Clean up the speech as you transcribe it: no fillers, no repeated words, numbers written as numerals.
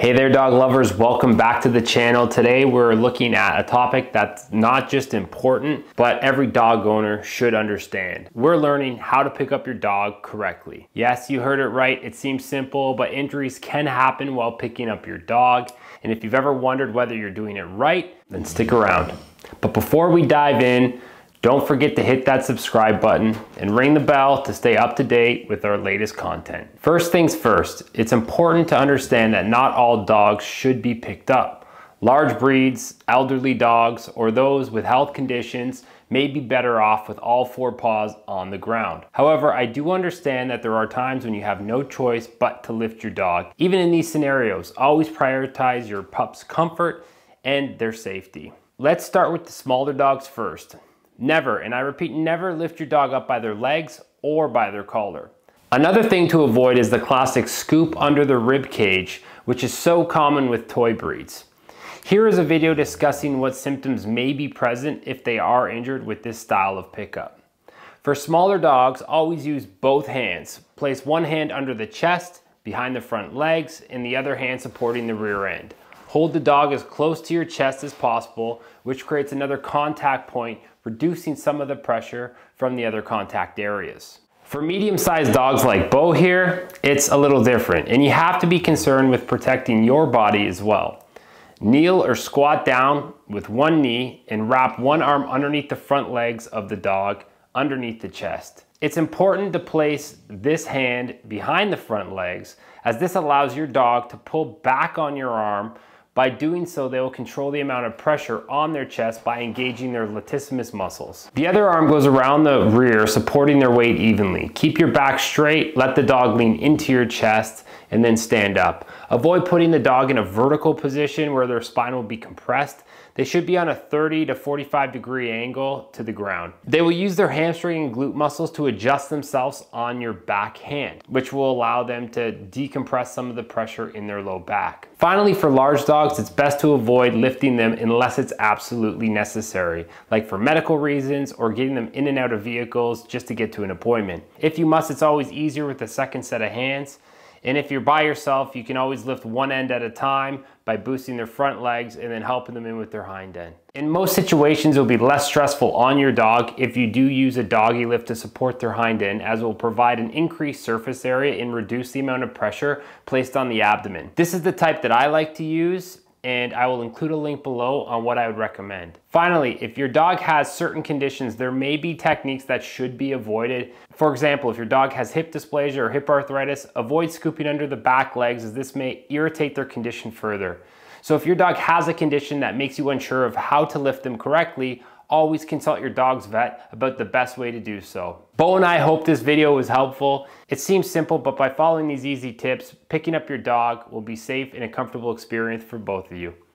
Hey there dog lovers, welcome back to the channel. Today we're looking at a topic that's not just important, but every dog owner should understand. We're learning how to pick up your dog correctly. Yes, you heard it right, it seems simple, but injuries can happen while picking up your dog. And if you've ever wondered whether you're doing it right, then stick around. But before we dive in, don't forget to hit that subscribe button and ring the bell to stay up to date with our latest content. First things first, it's important to understand that not all dogs should be picked up. Large breeds, elderly dogs, or those with health conditions may be better off with all four paws on the ground. However, I do understand that there are times when you have no choice but to lift your dog. Even in these scenarios, always prioritize your pup's comfort and their safety. Let's start with the smaller dogs first. Never, and I repeat, never lift your dog up by their legs or by their collar. Another thing to avoid is the classic scoop under the rib cage, which is so common with toy breeds. Here is a video discussing what symptoms may be present if they are injured with this style of pickup. For smaller dogs, always use both hands. Place one hand under the chest, behind the front legs, and the other hand supporting the rear end. Hold the dog as close to your chest as possible, which creates another contact point, reducing some of the pressure from the other contact areas. For medium-sized dogs like Bo here, it's a little different, and you have to be concerned with protecting your body as well. Kneel or squat down with one knee and wrap one arm underneath the front legs of the dog, underneath the chest. It's important to place this hand behind the front legs, as this allows your dog to pull back on your arm. By doing so, they will control the amount of pressure on their chest by engaging their latissimus muscles. The other arm goes around the rear, supporting their weight evenly. Keep your back straight, let the dog lean into your chest, and then stand up. Avoid putting the dog in a vertical position where their spine will be compressed. They should be on a 30 to 45 degree angle to the ground. They will use their hamstring and glute muscles to adjust themselves on your back hand, which will allow them to decompress some of the pressure in their low back. Finally, for large dogs, it's best to avoid lifting them unless it's absolutely necessary, like for medical reasons or getting them in and out of vehicles just to get to an appointment. If you must, it's always easier with a second set of hands. And if you're by yourself, you can always lift one end at a time by boosting their front legs and then helping them in with their hind end. In most situations, it'll be less stressful on your dog if you do use a doggy lift to support their hind end, as it will provide an increased surface area and reduce the amount of pressure placed on the abdomen. This is the type that I like to use, and I will include a link below on what I would recommend. Finally, if your dog has certain conditions, there may be techniques that should be avoided. For example, if your dog has hip dysplasia or hip arthritis, avoid scooping under the back legs, as this may irritate their condition further. So if your dog has a condition that makes you unsure of how to lift them correctly, always consult your dog's vet about the best way to do so. Bo and I hope this video was helpful. It seems simple, but by following these easy tips, picking up your dog will be safe and a comfortable experience for both of you.